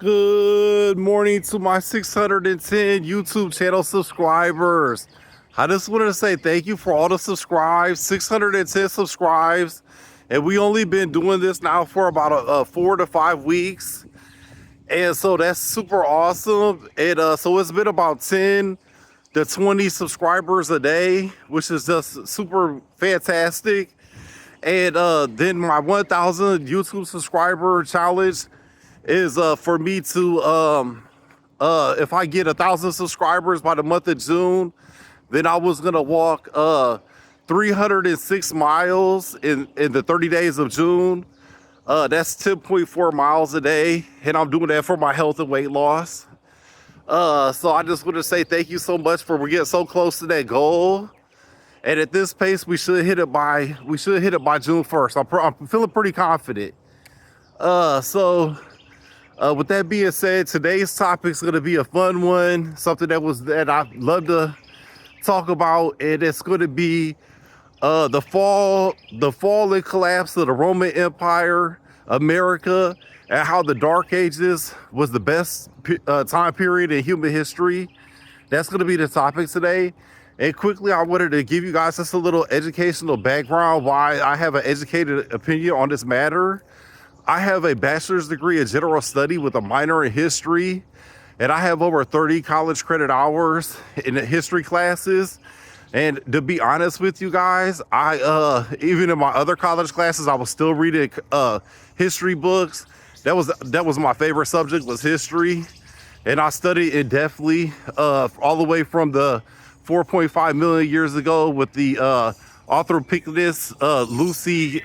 Good morning to my 610 YouTube channel subscribers. I just wanted to say thank you for all the subscribes, 610 subscribes. And we only been doing this now for about 4 to 5 weeks. And so that's super awesome. And so it's been about 10 to 20 subscribers a day, which is just super fantastic. And then my 1,000 YouTube subscriber challenge is for me to if I get 1,000 subscribers by the month of June, then I was gonna walk 306 miles in the 30 days of June. That's 10.4 miles a day, and I'm doing that for my health and weight loss. So I just want to say thank you so much for we're getting so close to that goal. And at this pace, we should hit it by June 1st. I'm feeling pretty confident. So with that being said, today's topic is going to be a fun one, something that I love to talk about, and it's going to be the fall and collapse of the Roman Empire, America, and how the Dark Ages was the best time period in human history. That's going to be the topic today. And quickly, I wanted to give you guys just a little educational background why I have an educated opinion on this matter. I have a bachelor's degree in general study with a minor in history, and I have over 30 college credit hours in the history classes. And to be honest with you guys, I even in my other college classes, I was still reading history books. That was my favorite subject, was history, and I studied it depthly all the way from the 4.5 million years ago with the Australopithecus Lucy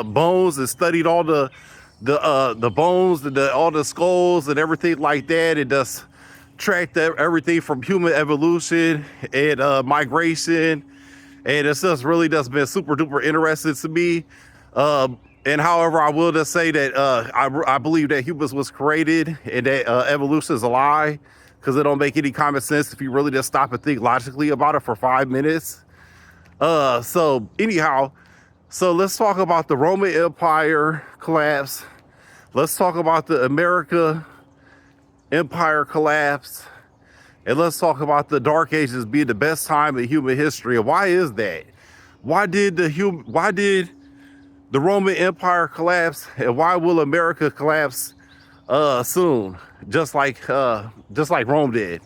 bones, and studied all the bones and all the skulls and everything like that, and just tracked everything from human evolution and migration, and it's just really just been super duper interesting to me. And however, I will just say that I believe that humans was created and that evolution is a lie, because it don't make any common sense if you really just stop and think logically about it for 5 minutes. So anyhow, so let's talk about the Roman Empire collapse. Let's talk about the America Empire collapse. And let's talk about the Dark Ages being the best time in human history. And why is that? Why did the Roman Empire collapse, and why will America collapse soon, just like Rome did?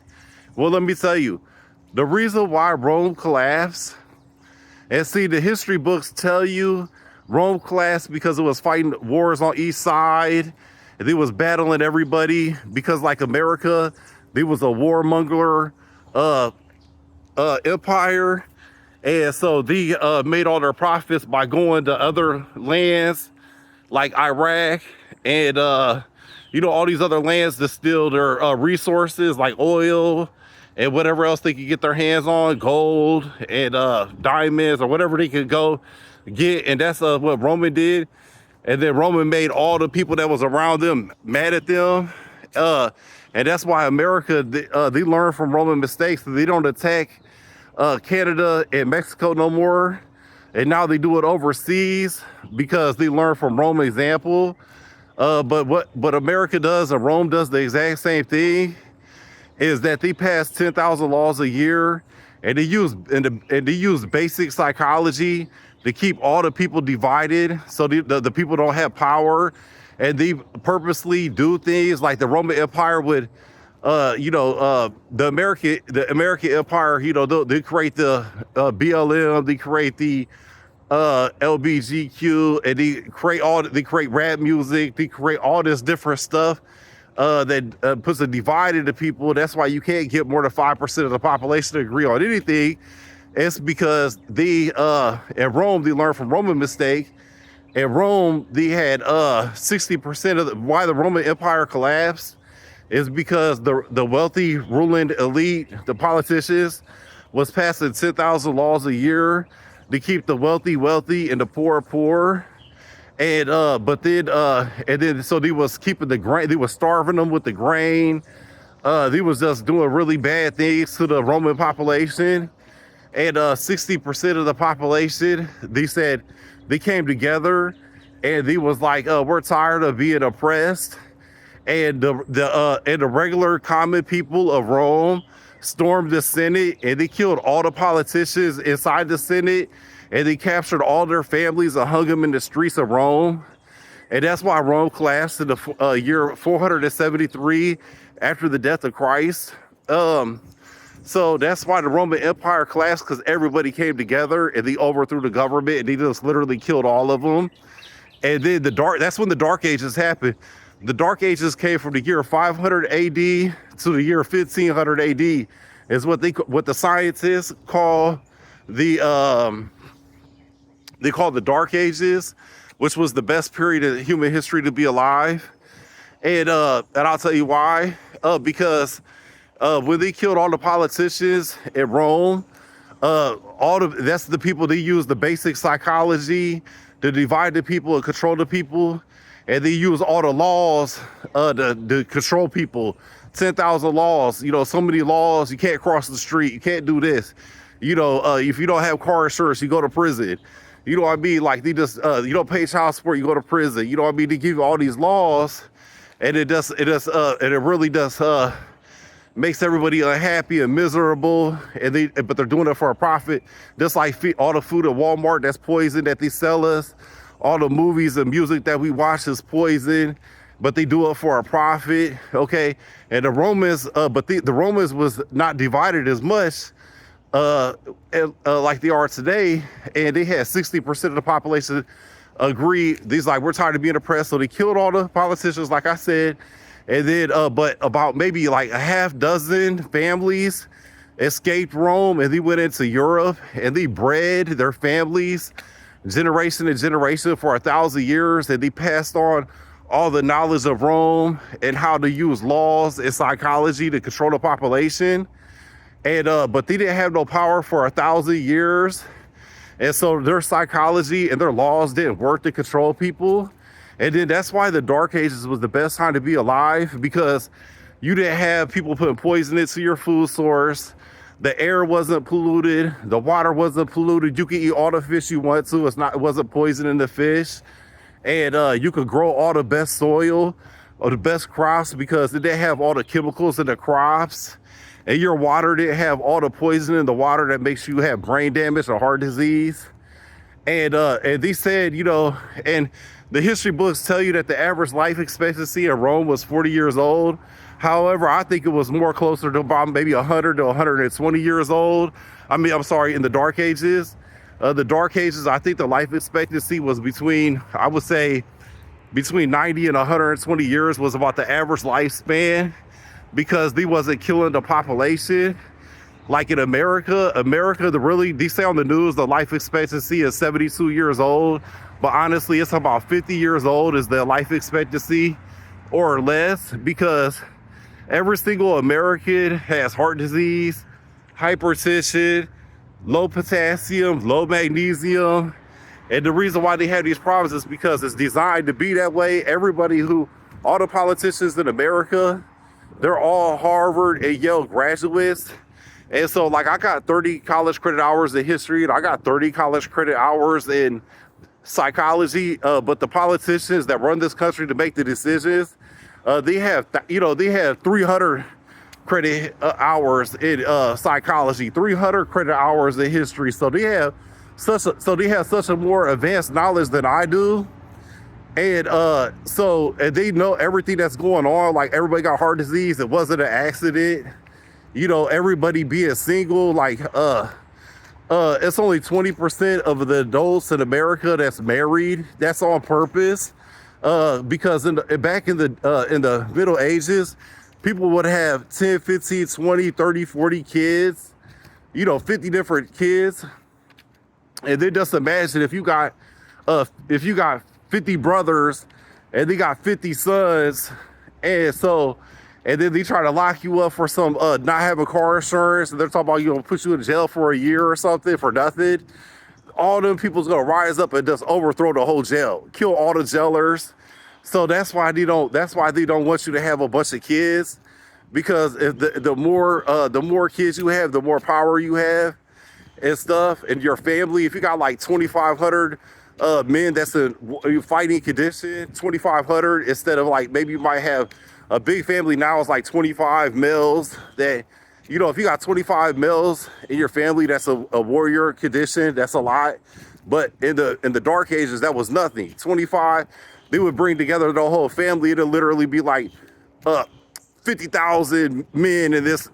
Well, let me tell you, the reason why Rome collapsed, and see, the history books tell you Rome collapsed because it was fighting wars on each side, and they was battling everybody, because like America, there was a warmonger empire, and so they made all their profits by going to other lands like Iraq and all these other lands to steal their resources like oil and whatever else they could get their hands on, gold and diamonds or whatever they could go get. And that's what Roman did. And then Roman made all the people that was around them mad at them. And that's why America, they learn from Roman mistakes. They don't attack Canada and Mexico no more. And now they do it overseas because they learn from Roman example. But what America does and Rome does the exact same thing, is that they pass 10,000 laws a year, and they use basic psychology to keep all the people divided, so the people don't have power, and they purposely do things like the Roman Empire would, the American Empire, they create the BLM, they create the LBGQ, and they create rap music, they create all this different stuff that puts a divide into people. That's why you can't get more than 5% of the population to agree on anything. It's because in Rome, they learned from Roman mistake. In Rome, they had 60% of why the Roman Empire collapsed is because the wealthy ruling elite, the politicians, was passing 10,000 laws a year to keep the wealthy and the poor. And so they was keeping the grain, they was starving them with the grain. They was just doing really bad things to the Roman population. And 60% of the population, they said, they came together and he was like, we're tired of being oppressed. And the regular common people of Rome stormed the Senate, and they killed all the politicians inside the Senate, and they captured all their families and hung them in the streets of Rome. And that's why Rome collapsed in the year 473 after the death of Christ. So that's why the Roman Empire collapsed, because everybody came together and they overthrew the government, and they just literally killed all of them. And then that's when the Dark Ages happened. The Dark Ages came from the year 500 AD to the year 1500 AD, is what the scientists call the Dark Ages, which was the best period in human history to be alive. And I'll tell you why. Because when they killed all the politicians in Rome, that's the people they used the basic psychology to divide the people and control the people. And they use all the laws to control people. 10,000 laws, so many laws. You can't cross the street. You can't do this. If you don't have car insurance, you go to prison. You know what I mean? Like, they just, you don't pay child support, you go to prison. You know what I mean? They give you all these laws, and it really does makes everybody unhappy and miserable. But they're doing it for a profit. Just like all the food at Walmart that's poison that they sell us. All the movies and music that we watch is poison, but they do it for a profit, okay? And the Romans, the Romans was not divided as much like they are today, and they had 60% of the population agree. These like, we're tired of being oppressed, so they killed all the politicians, like I said, and then but about maybe like a half dozen families escaped Rome, and they went into Europe, and they bred their families generation to generation for 1,000 years, and they passed on all the knowledge of Rome and how to use laws and psychology to control the population. And but they didn't have no power for 1,000 years, and so their psychology and their laws didn't work to control people. And then that's why the Dark Ages was the best time to be alive, because you didn't have people putting poison into your food source. The air wasn't polluted. The water wasn't polluted. You could eat all the fish you want to. It wasn't poisoning the fish. And you could grow all the best soil or the best crops, because it didn't have all the chemicals in the crops. And your water didn't have all the poison in the water that makes you have brain damage or heart disease. And they said, and the history books tell you that the average life expectancy in Rome was 40 years old. However, I think it was more closer to about maybe 100 to 120 years old. I'm sorry, in the Dark Ages. The Dark Ages, I think the life expectancy was I would say, between 90 and 120 years was about the average lifespan, because they wasn't killing the population. Like in America, they say on the news the life expectancy is 72 years old, but honestly, it's about 50 years old is the life expectancy or less, because every single American has heart disease, hypertension, low potassium, low magnesium. And the reason why they have these problems is because it's designed to be that way. All the politicians in America, they're all Harvard and Yale graduates. And so, like, I got 30 college credit hours in history, and I got 30 college credit hours in psychology. But the politicians that run this country to make the decisions, they have 300 credit hours in psychology, 300 credit hours in history. So they have such a more advanced knowledge than I do. And and they know everything that's going on. Like, everybody got heart disease. It wasn't an accident. Everybody being single, like, it's only 20% of the adults in America that's married. That's on purpose, because back in the Middle Ages, people would have 10, 15, 20, 30, 40 kids, 50 different kids. And then just imagine if you got 50 brothers and they got 50 sons, and then they try to lock you up for some not having car insurance, and they're talking about put you in jail for a year or something for nothing. All them people's gonna rise up and just overthrow the whole jail, kill all the jailers. So that's why they don't want you to have a bunch of kids, because if the more kids you have, the more power you have and stuff. And your family, if you got like 2,500 men that's in fighting condition, 2,500, instead of like maybe you might have a big family now is like 25 males that, you know, if you got 25 males in your family, that's a warrior condition. That's a lot. But in the dark ages, that was nothing. 25, they would bring together the whole family. It'll literally be like 50,000 men in this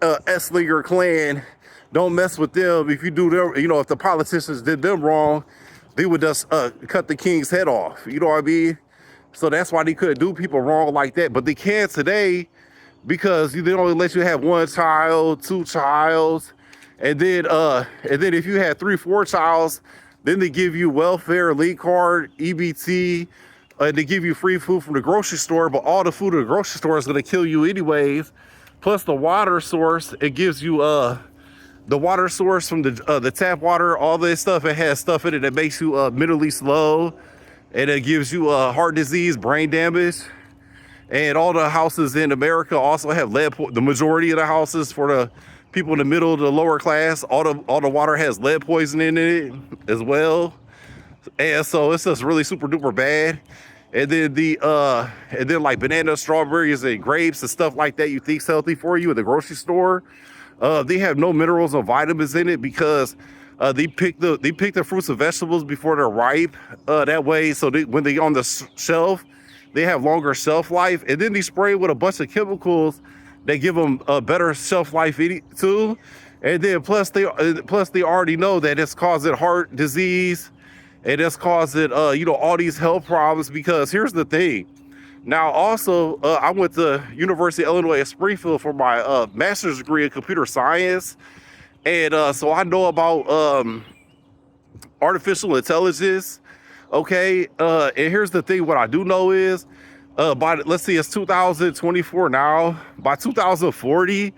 Esslinger clan. Don't mess with them. If you do them, you know, if the politicians did them wrong, they would just cut the king's head off. You know what I mean? So that's why they couldn't do people wrong like that. But they can today because they only let you have 1 child, 2 childs, and then if you had 3, 4 childs, then they give you welfare, elite card, EBT, and they give you free food from the grocery store. But all the food at the grocery store is gonna kill you anyways. Plus the water source, it gives you the water source from the tap water, all this stuff. It has stuff in it that makes you mentally slow, and it gives you heart disease, brain damage. And all the houses in America also have lead. The majority of the houses for the people in the middle, the lower class, all the water has lead poisoning in it as well. And so it's just really super duper bad. And then like bananas, strawberries, and grapes and stuff like that you think's healthy for you at the grocery store, they have no minerals or vitamins in it because they pick the fruits and vegetables before they're ripe. That way, so when they on the shelf, they have longer shelf life. And then they spray with a bunch of chemicals that give them a better shelf life too. And then plus they already know that it's causing heart disease, and it's causing you know, all these health problems. Because here's the thing. Now also, I went to University of Illinois at Springfield for my master's degree in computer science. And so I know about artificial intelligence. Okay, and here's the thing. What I do know is, let's see, it's 2024 now. By 2040,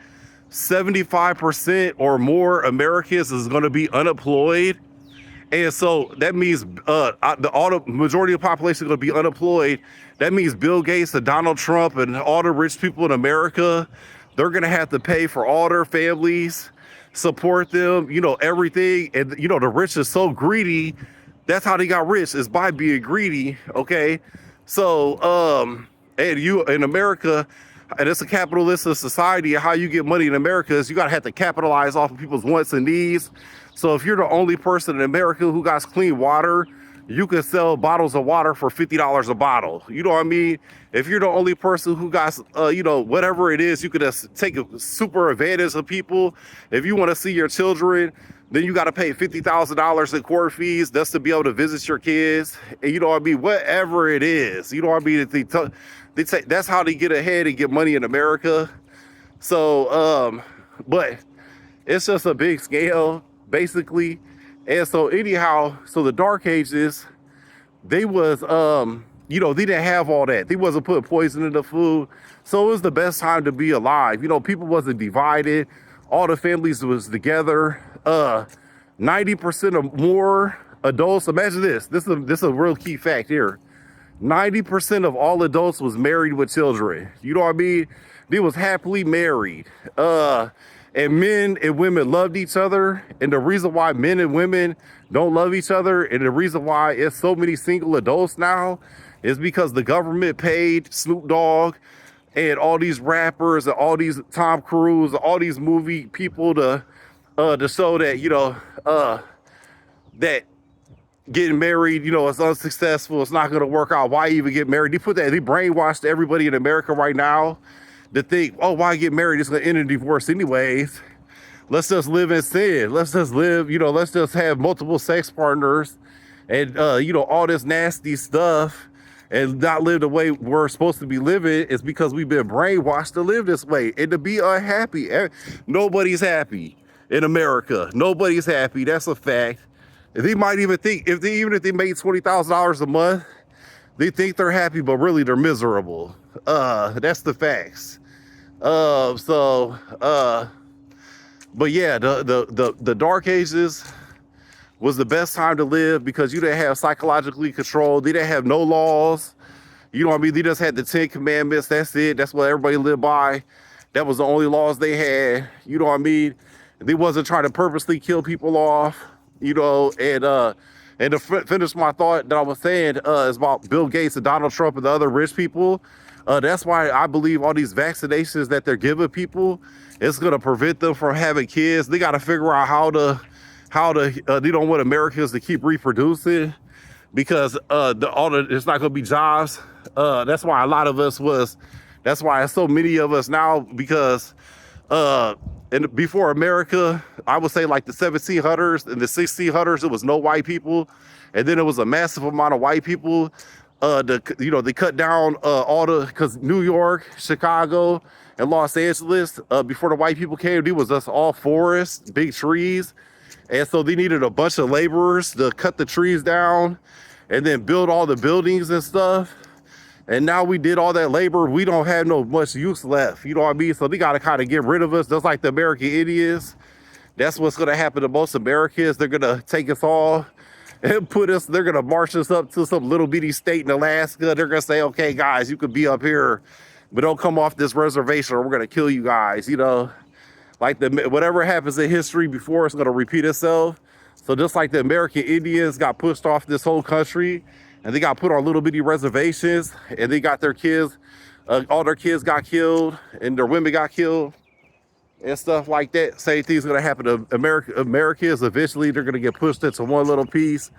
75% or more Americans is going to be unemployed. And so that means the majority of the population is going to be unemployed. That means Bill Gates and Donald Trump and all the rich people in America, they're going to have to pay for all their families, support them, you know, everything. And, you know, the rich is so greedy. That's how they got rich, is by being greedy. Okay. So, and you in America, and it's a capitalist society, how you get money in America is you got to have to capitalize off of people's wants and needs. So if you're the only person in America who got clean water, you can sell bottles of water for $50 a bottle. You know what I mean? If you're the only person who got, you know, whatever it is, you could just take a super advantage of people. If you want to see your children, then you got to pay $50,000 in court fees just to be able to visit your kids. And you know what I mean? Whatever it is, you know what I mean? They say that's how they get ahead and get money in America. So, but it's just a big scale, basically. And so anyhow, so the dark ages, they was, you know, they didn't have all that. They wasn't putting poison in the food. So it was the best time to be alive. You know, people wasn't divided. All the families was together. 90% or more adults, imagine this. This is a real key fact here. 90% of all adults was married with children. You know what I mean? They was happily married. And men and women loved each other. And the reason why men and women don't love each other, and the reason why it's so many single adults now, is because the government paid Snoop Dogg and all these rappers and all these Tom Cruise, all these movie people to show that, you know, that getting married, you know, is unsuccessful. It's not going to work out. Why even get married? They brainwashed everybody in America right now to think, oh, why get married? It's going to end in divorce anyways. Let's just live in sin. Let's just live, you know, let's just have multiple sex partners and, you know, all this nasty stuff and not live the way we're supposed to be living. Is because we've been brainwashed to live this way and to be unhappy. Nobody's happy in America. Nobody's happy. That's a fact. They might even think, even if they made $20,000 a month, they think they're happy, but really they're miserable. That's the facts. But yeah, the dark ages was the best time to live because you didn't have psychologically controlled. They didn't have no laws. You know what I mean? They just had the 10 commandments. That's it. That's what everybody lived by. That was the only laws they had. You know what I mean? They wasn't trying to purposely kill people off, you know, and And to finish my thought that I was saying is about Bill Gates and Donald Trump and the other rich people. That's why I believe all these vaccinations that they're giving people, it's going to prevent them from having kids. They got to figure out how to they don't want Americans to keep reproducing, because it's not going to be jobs. That's why a lot of us that's why so many of us now, because and before America, I would say like the 1700s and the 1600s, it was no white people, and then it was a massive amount of white people. They cut down because New York, Chicago, and Los Angeles, before the white people came, it was just all forests, big trees, and so they needed a bunch of laborers to cut the trees down and then build all the buildings and stuff. And now we did all that labor, we don't have no much use left, you know what I mean? So they gotta kind of get rid of us, just like the American Indians. That's what's gonna happen to most Americans. They're gonna take us all and they're gonna march us up to some little bitty state in Alaska. They're gonna say, okay, guys, you could be up here, but don't come off this reservation or we're gonna kill you guys, you know? Like whatever happens in history before, it's gonna repeat itself. So just like the American Indians got pushed off this whole country, and they got put on little bitty reservations, and they got their kids, all their kids got killed, and their women got killed, and stuff like that. Same thing's gonna happen to Americans. Eventually, they're gonna get pushed into one little piece,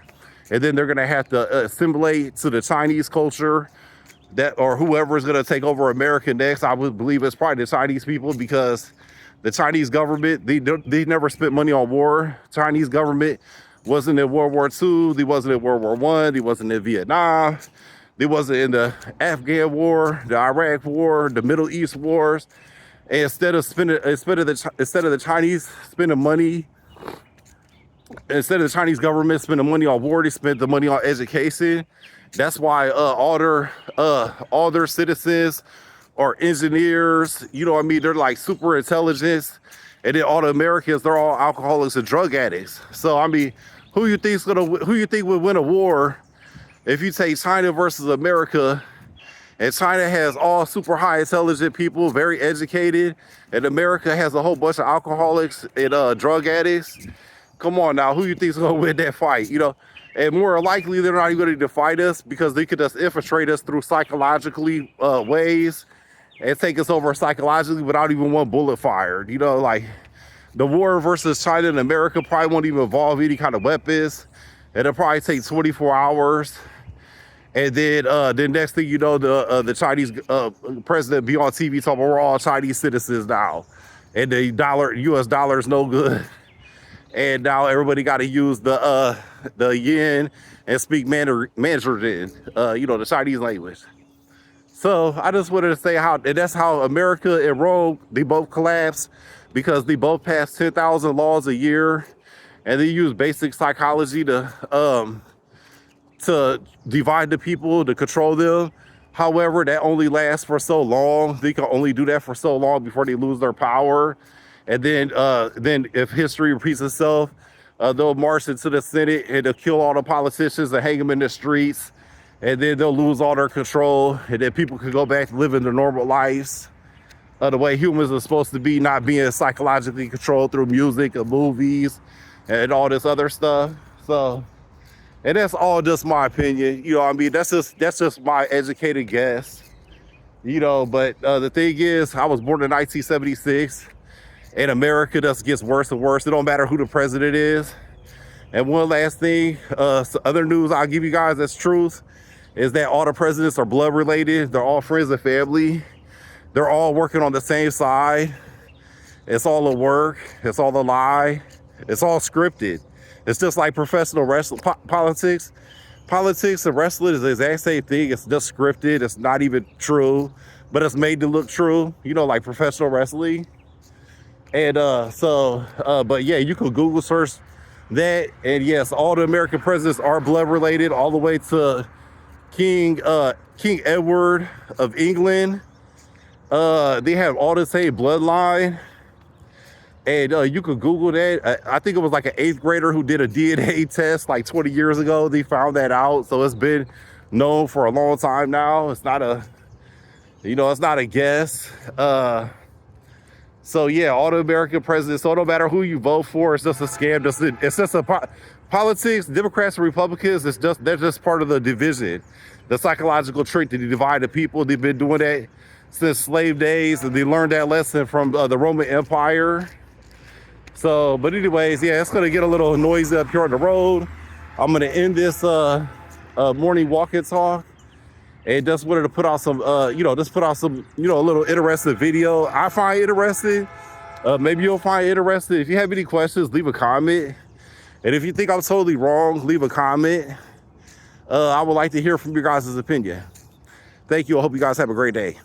and then they're gonna have to assimilate to the Chinese culture, or whoever is gonna take over America next. I would believe it's probably the Chinese people, because the Chinese government, they never spent money on war. Chinese government wasn't in World War II, they wasn't in World War I, they wasn't in Vietnam, they wasn't in the Afghan War, the Iraq War, the Middle East wars. And instead of the Chinese spending money, instead of the Chinese government spending money on war, they spent the money on education. That's why all their citizens are engineers, you know what I mean? They're like super intelligent. And then all the Americans, they're all alcoholics and drug addicts. So I mean, who you think would win a war if you take China versus America? And China has all super high intelligent people, very educated, and America has a whole bunch of alcoholics and drug addicts. Come on now, who you think is gonna win that fight? You know, and more likely they're not even going to fight us, because they could just infiltrate us through psychologically ways and take us over psychologically without even one bullet fired. You know, like the war versus China and America probably won't even involve any kind of weapons. It'll probably take 24 hours. And then the next thing you know, the Chinese president be on TV talking, we're all Chinese citizens now. And the US dollar is no good. And now everybody got to use the yen and speak Mandarin, the Chinese language. So I just wanted to say and that's how America and Rome, they both collapsed, because they both passed 10,000 laws a year, and they use basic psychology to divide the people, to control them. However, that only lasts for so long. They can only do that for so long before they lose their power. And then if history repeats itself, they'll march into the Senate and they'll kill all the politicians and hang them in the streets. And then they'll lose all their control, and then people can go back to living their normal lives the way humans are supposed to be, not being psychologically controlled through music and movies and all this other stuff. So, and that's all just my opinion. You know what I mean? That's just my educated guess. You know, but the thing is, I was born in 1976, and America just gets worse and worse. It don't matter who the president is. And one last thing, other news I'll give you guys that's truth, is that all the presidents are blood related. They're all friends and family. They're all working on the same side. It's all a work. It's all a lie. It's all scripted. It's just like professional wrestling, politics. Politics and wrestling is the exact same thing. It's just scripted. It's not even true, but it's made to look true, like professional wrestling. And but yeah, you can Google search that. And yes, all the American presidents are blood related, all the way to King Edward of England. They have all the same bloodline. And you could Google that. I think it was like an 8th grader who did a DNA test like 20 years ago. They found that out. So it's been known for a long time now. It's not a, it's not a guess. So yeah, all the American presidents, so no matter who you vote for, it's just a scam. It's just politics, Democrats and Republicans, they're just part of the division. The psychological trick to divide the people. They've been doing that since slave days, and they learned that lesson from the Roman Empire. So, but anyways, yeah, it's gonna get a little noisy up here on the road. I'm gonna end this morning walk and talk, and just wanted to put out some, just put out some, a little interesting video. I find interesting. Maybe you'll find it interesting. If you have any questions, leave a comment. And if you think I'm totally wrong, leave a comment. I would like to hear from your guys' opinion. Thank you. I hope you guys have a great day.